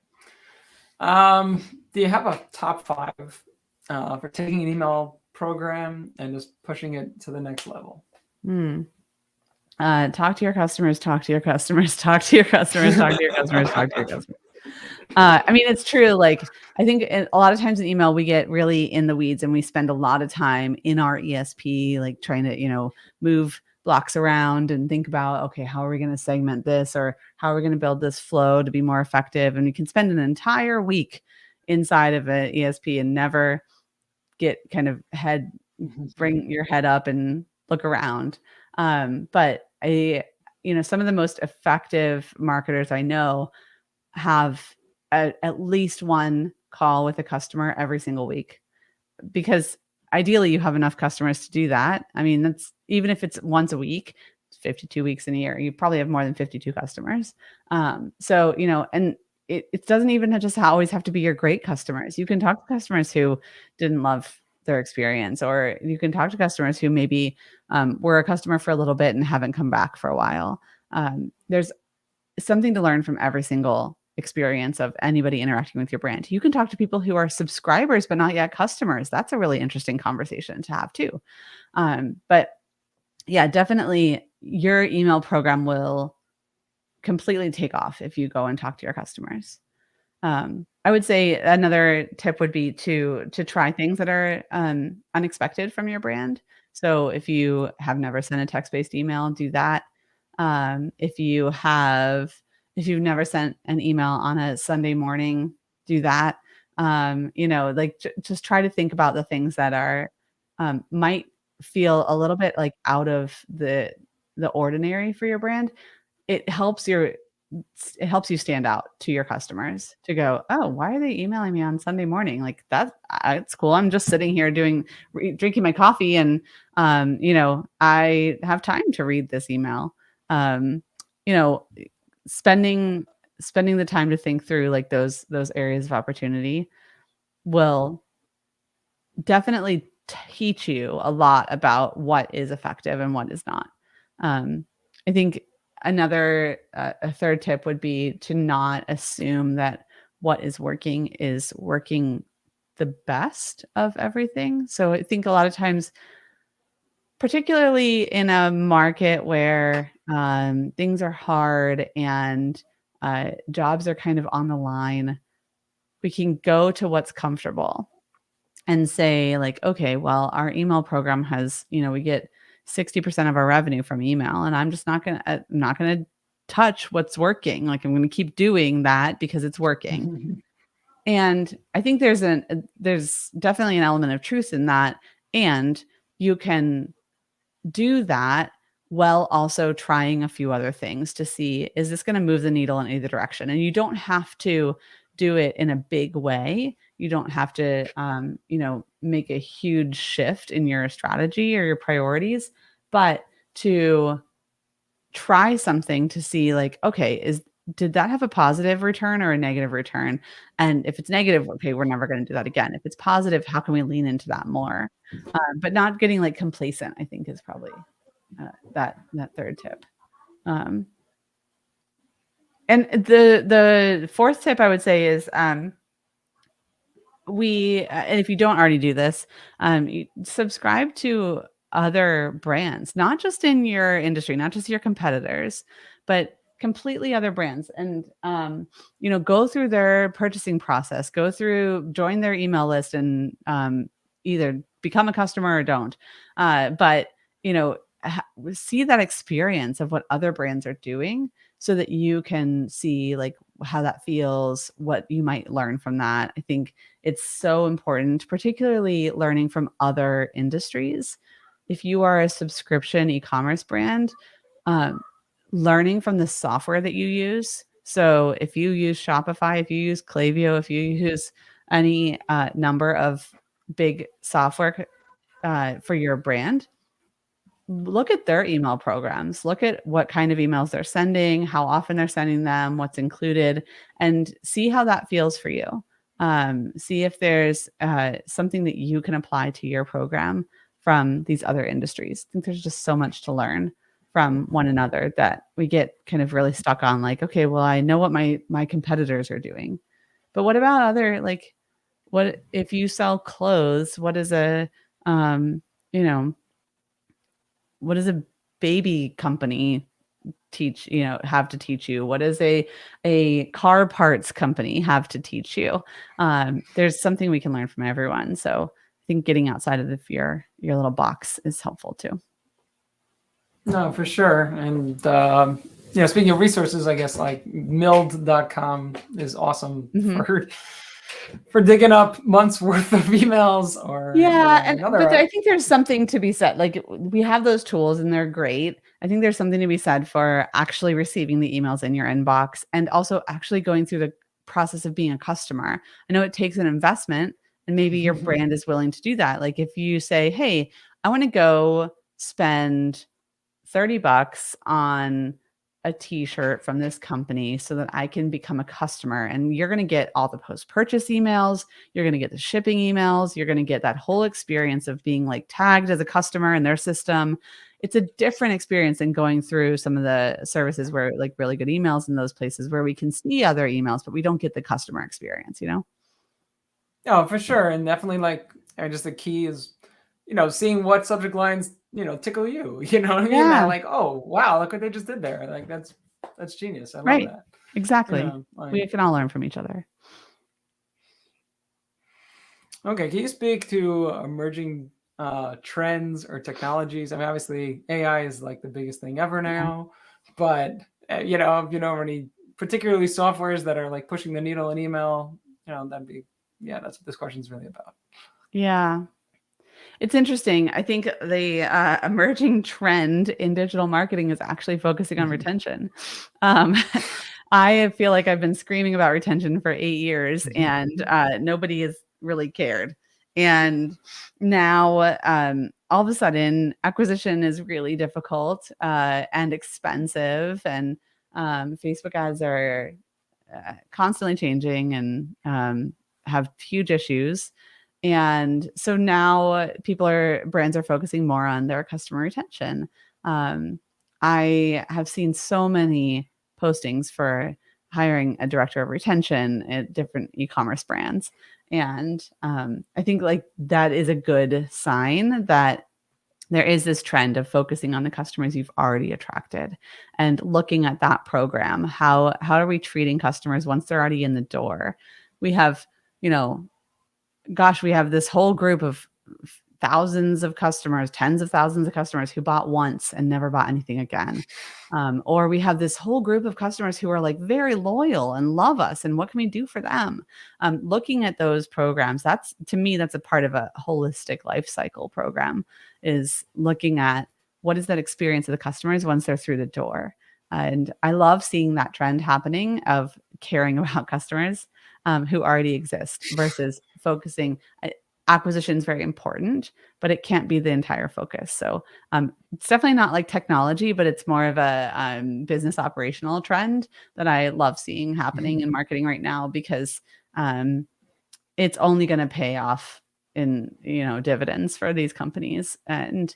Speaker 1: Do you have a top 5 for taking an email program and just pushing it to the next level?
Speaker 2: hmm. Talk to your customers, talk to your customers, talk to your customers, talk to your customers, talk to your customers. I mean, it's true. Like, I think a lot of times in email, we get really in the weeds and we spend a lot of time in our ESP, like trying to, move blocks around and think about, okay, how are we going to segment this, or how are we going to build this flow to be more effective? And we can spend an entire week inside of an ESP and never get kind of bring your head up and look around. But some of the most effective marketers I know have at least one call with a customer every single week, because ideally you have enough customers to do that. I mean, that's even if it's once a week, it's 52 weeks in a year, you probably have more than 52 customers. And it doesn't even just always have to be your great customers. You can talk to customers who didn't love their experience, or you can talk to customers who maybe were a customer for a little bit and haven't come back for a while. There's something to learn from every single experience of anybody interacting with your brand. You can talk to people who are subscribers but not yet customers. That's a really interesting conversation to have too. But yeah, definitely your email program will completely take off if you go and talk to your customers. I would say another tip would be to try things that are unexpected from your brand. So if you have never sent a text-based email, do that. If you've never sent an email on a Sunday morning, do that. Just try to think about the things that are might feel a little bit like out of the ordinary for your brand. It helps you stand out to your customers to go, oh, why are they emailing me on Sunday morning? Like it's cool. I'm just sitting here drinking my coffee, and I have time to read this email. um, you know, spending the time to think through like those areas of opportunity will definitely teach you a lot about what is effective and what is not. I think a third tip would be to not assume that what is working the best of everything. So I think a lot of times, particularly in a market where things are hard and jobs are kind of on the line, we can go to what's comfortable and say like, okay, well, our email program has, we get 60% of our revenue from email, and I'm just not going to touch what's working. Like, I'm going to keep doing that because it's working. And I think there's definitely an element of truth in that. And you can do that while also trying a few other things to see, is this going to move the needle in either direction? And you don't have to do it in a big way. You don't have to, make a huge shift in your strategy or your priorities, but to try something to see like, okay, did that have a positive return or a negative return? And if it's negative, okay, we're never going to do that again. If it's positive, how can we lean into that more? But not getting like complacent, I think, is probably that third tip. And the fourth tip I would say is and if you don't already do this, you subscribe to other brands, not just in your industry, not just your competitors, but completely other brands. And go through their purchasing process, join their email list, and either become a customer or don't. But see that experience of what other brands are doing, so that you can see like how that feels, what you might learn from that. I think it's so important, particularly learning from other industries. If you are a subscription e-commerce brand, learning from the software that you use. So if you use Shopify, if you use Klaviyo, if you use any number of big software for your brand, look at their email programs, look at what kind of emails they're sending, how often they're sending them, what's included, and see how that feels for you. See if there's something that you can apply to your program from these other industries. I think there's just so much to learn from one another that we get kind of really stuck on like, okay, well, I know what my competitors are doing, but what about other, like, what if you sell clothes? What is a, you know, what is a baby company have to teach you? What does a car parts company have to teach you? There's something we can learn from everyone. So I think getting outside of your little box is helpful too.
Speaker 1: No, for sure. And speaking of resources, I guess like mild.com is awesome for digging up months worth of emails or
Speaker 2: Yeah,
Speaker 1: another.
Speaker 2: but I think there's something to be said. Like we have those tools and they're great. I think there's something to be said for actually receiving the emails in your inbox and also actually going through the process of being a customer. I know it takes an investment and maybe your brand is willing to do that. Like if you say, "Hey, I want to go spend $30 on a t-shirt from this company so that I can become a customer." And you're going to get all the post-purchase emails, you're going to get the shipping emails, you're going to get that whole experience of being like tagged as a customer in their system. It's a different experience than going through some of the services where like really good emails in those places where we can see other emails, but we don't get the customer experience,
Speaker 1: Oh, for sure. And definitely just the key is, seeing what subject lines, tickle you, you know what I mean?
Speaker 2: Yeah,
Speaker 1: That like, oh, wow, look what they just did there. Like that's genius. I love
Speaker 2: right.
Speaker 1: that.
Speaker 2: Exactly.
Speaker 1: Like,
Speaker 2: We can all learn from each other.
Speaker 1: okay. Can you speak to emerging trends or technologies? I mean, obviously AI is like the biggest thing ever
Speaker 2: Yeah.
Speaker 1: now, but if you know any particularly softwares that are like pushing the needle in email, that'd be, that's what this question is really about.
Speaker 2: Yeah. It's interesting. I think the emerging trend in digital marketing is actually focusing on retention. Um, I feel like I've been screaming about retention for 8 years and nobody has really cared. And now all of a sudden, acquisition is really difficult and expensive. And Facebook ads are constantly changing and have huge issues. And so now brands are focusing more on their customer retention. I have seen so many postings for hiring a director of retention at different e-commerce brands. And I think like that is a good sign that there is this trend of focusing on the customers you've already attracted and looking at that program. How are we treating customers once they're already in the door? We have, we have this whole group of thousands of customers, tens of thousands of customers who bought once and never bought anything again. Or we have this whole group of customers who are like very loyal and love us. And what can we do for them? Looking at those programs, to me, that's a part of a holistic life cycle program, is looking at what is that experience of the customers once they're through the door. And I love seeing that trend happening of caring about customers who already exist versus focusing. Acquisition is very important, but it can't be the entire focus. So it's definitely not like technology, but it's more of a business operational trend that I love seeing happening in marketing right now, because it's only going to pay off in dividends for these companies. And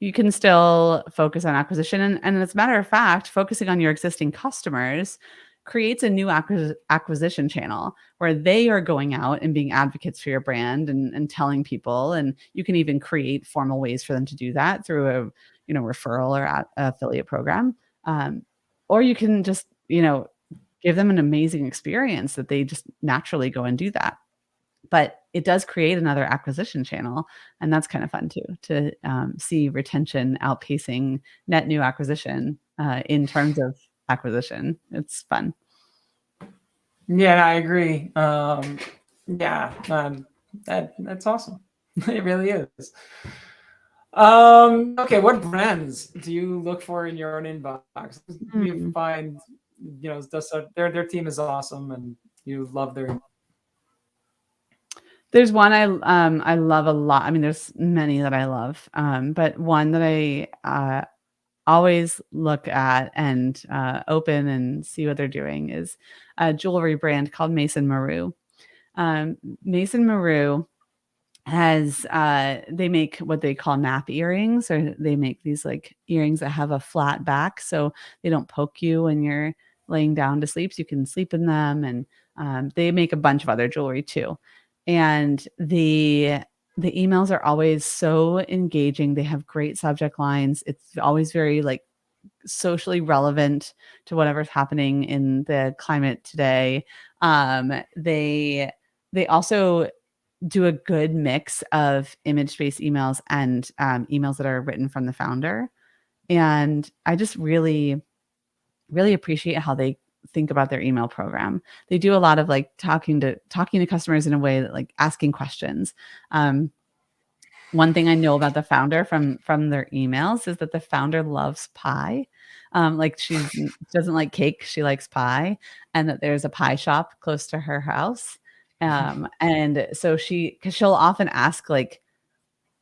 Speaker 2: you can still focus on acquisition. And as a matter of fact, focusing on your existing customers creates a new acquisition channel where they are going out and being advocates for your brand and telling people. And you can even create formal ways for them to do that through a referral or affiliate program. Or you can just give them an amazing experience that they just naturally go and do that. But it does create another acquisition channel, and that's kind of fun too, to see retention outpacing net new acquisition in terms of acquisition. It's fun.
Speaker 1: Yeah, I agree. That's awesome. It really is. Okay, what brands do you look for in your own inbox? You
Speaker 2: Hmm.
Speaker 1: find, their team is awesome, and you love their.
Speaker 2: There's one I love a lot. I mean, there's many that I love, but one that I always look at and open and see what they're doing is a jewelry brand called Mason Maru. Mason Maru has they make what they call nap earrings, or they make these like earrings that have a flat back so they don't poke you when you're laying down to sleep, so you can sleep in them. And they make a bunch of other jewelry too. And the emails are always so engaging. They have great subject lines. It's always very like socially relevant to whatever's happening in the climate today. They also do a good mix of image-based emails and emails that are written from the founder. And I just really, really appreciate how they think about their email program. They do a lot of like talking to customers in a way that like asking questions. One thing I know about the founder from their emails is that the founder loves pie. Like she doesn't like cake, she likes pie, and that there's a pie shop close to her house. And so because she'll often ask like,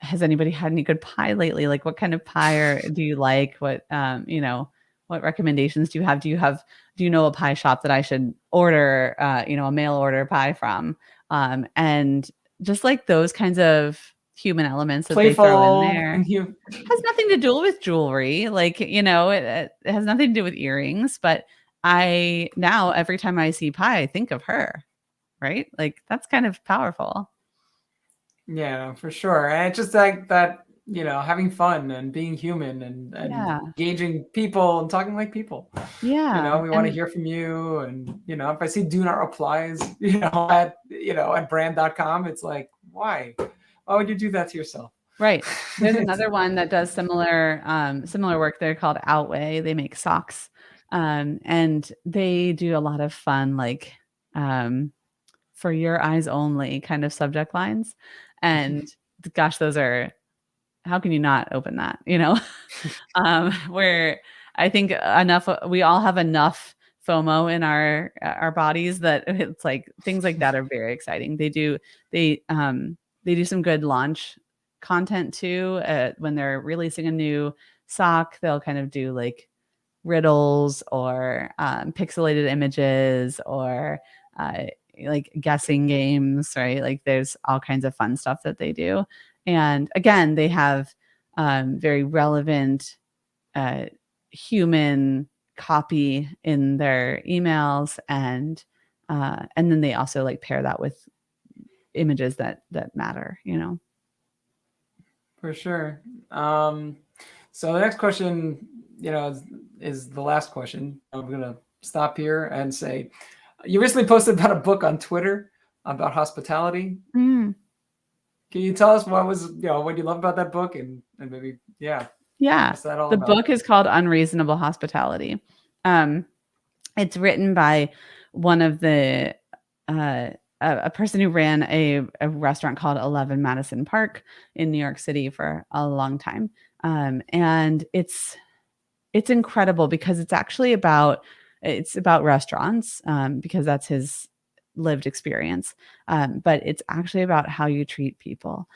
Speaker 2: has anybody had any good pie lately? Like, what kind of pie do you like? What recommendations do you have? Do you know a pie shop that I should order, a mail order pie from? And just like those kinds of human elements that they throw in
Speaker 1: Playful
Speaker 2: there
Speaker 1: and you.
Speaker 2: has nothing to do with jewelry. Like, it has nothing to do with earrings, but now every time I see pie, I think of her, right? Like that's kind of powerful.
Speaker 1: Yeah, for sure. And it's just like that, having fun and being human and
Speaker 2: Yeah.
Speaker 1: engaging people and talking like people.
Speaker 2: Yeah.
Speaker 1: We want to
Speaker 2: And
Speaker 1: hear from you. And, if I see do not replies, at brand.com, it's like, why? Why would you do that to yourself?
Speaker 2: right. There's another one that does similar work. They're called Outweigh. They make socks. And they do a lot of fun, like for your eyes only kind of subject lines. And gosh, how can you not open that? Where I think we all have enough FOMO in our bodies that it's like things like that are very exciting. They do some good launch content too. When they're releasing a new sock, they'll kind of do like riddles or pixelated images or like guessing games, right? Like there's all kinds of fun stuff that they do. And again, they have very relevant human copy in their emails, and then they also like pair that with images that matter.
Speaker 1: For sure. So the next question, is the last question. I'm gonna stop here and say, you recently posted about a book on Twitter about hospitality.
Speaker 2: Mm.
Speaker 1: Can you tell us what you love about that book and maybe, yeah,
Speaker 2: Yeah.
Speaker 1: what's that all
Speaker 2: The
Speaker 1: about?
Speaker 2: book is called Unreasonable Hospitality. It's written by one of the a person who ran a restaurant called 11 Madison Park in New York City for a long time. And it's incredible because it's about restaurants, because that's his lived experience. But it's actually about how you treat people,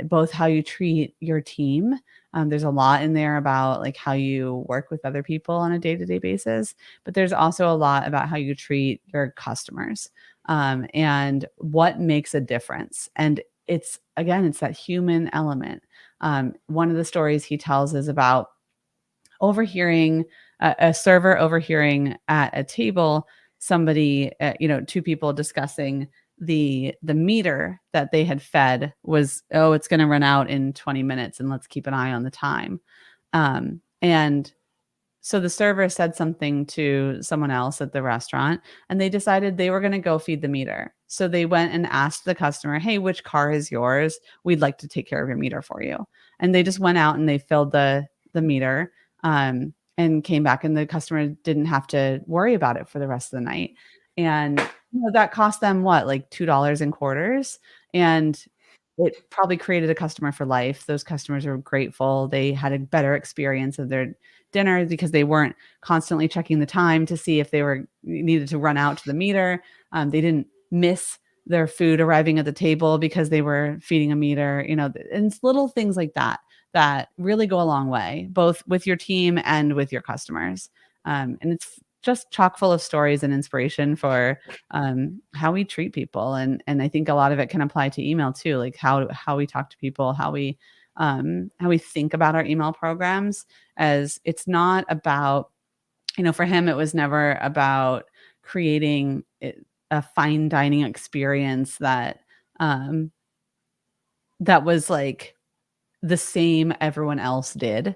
Speaker 2: both how you treat your team. There's a lot in there about like how you work with other people on a day-to-day basis, but there's also a lot about how you treat your customers, and what makes a difference. And it's that human element. One of the stories he tells is about overhearing a server overhearing at a table somebody, two people discussing the meter that they had fed was, oh, it's going to run out in 20 minutes and let's keep an eye on the time. And so the server said something to someone else at the restaurant, and they decided they were going to go feed the meter. So they went and asked the customer, hey, which car is yours? We'd like to take care of your meter for you. And they just went out and they filled the meter, and came back, and the customer didn't have to worry about it for the rest of the night. And that cost them what, like $2 in quarters? And it probably created a customer for life. Those customers are grateful. They had a better experience of their dinner because they weren't constantly checking the time to see if they needed to run out to the meter. They didn't miss their food arriving at the table because they were feeding a meter, and it's little things like that really go a long way, both with your team and with your customers. And it's just chock full of stories and inspiration for how we treat people. And I think a lot of it can apply to email too, like how we talk to people, how we think about our email programs, as it's not about, for him, it was never about creating a fine dining experience that that was like the same everyone else did.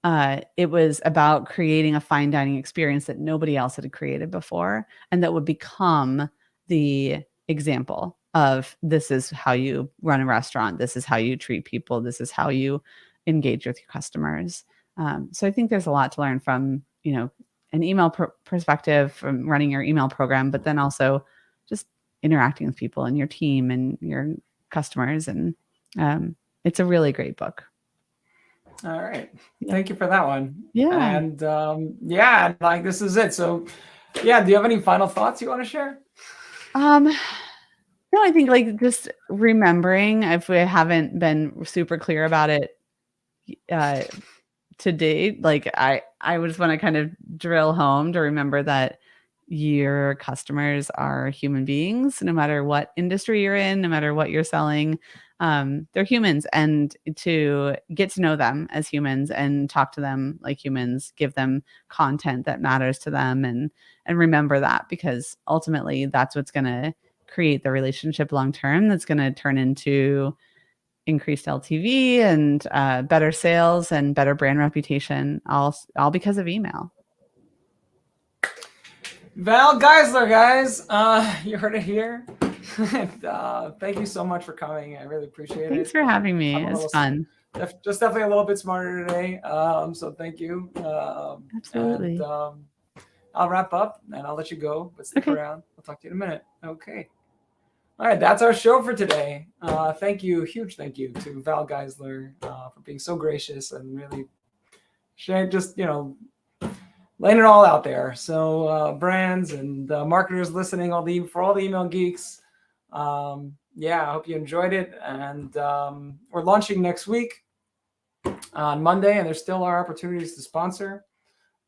Speaker 2: It was about creating a fine dining experience that nobody else had created before, and that would become the example of this is how you run a restaurant. This is how you treat people. This is how you engage with your customers. So I think there's a lot to learn from, an email perspective, from running your email program, but then also just interacting with people and your team and your customers. And it's a really great book.
Speaker 1: All right.
Speaker 2: Yeah.
Speaker 1: Thank you for that one.
Speaker 2: Yeah.
Speaker 1: And like this is it. So yeah, do you have any final thoughts you want to share?
Speaker 2: No, I think like just remembering, if we haven't been super clear about it to date, like I just want to kind of drill home to remember that your customers are human beings, no matter what industry you're in, no matter what you're selling. They're humans, and to get to know them as humans and talk to them like humans, give them content that matters to them, and remember that, because ultimately that's what's going to create the relationship long term, that's going to turn into increased LTV and better sales and better brand reputation, all because of email.
Speaker 1: Val Geisler, guys, you heard it here. Thank you so much for coming. I really appreciate it.
Speaker 2: Thanks for having me. It's fun.
Speaker 1: Just definitely a little bit smarter today. So thank you.
Speaker 2: Absolutely.
Speaker 1: And I'll wrap up and I'll let you go, but stick around. I'll talk to you in a minute. Okay. All right, that's our show for today. Thank you, huge thank you to Val Geisler for being so gracious and really sharing, just laying it all out there. So brands and marketers listening, for all the email geeks. I hope you enjoyed it. And we're launching next week on Monday, and there still are opportunities to sponsor.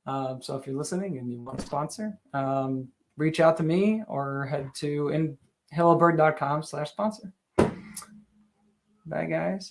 Speaker 1: So if you're listening and you want to sponsor, reach out to me or head to hellobird.com/sponsor. Bye, guys.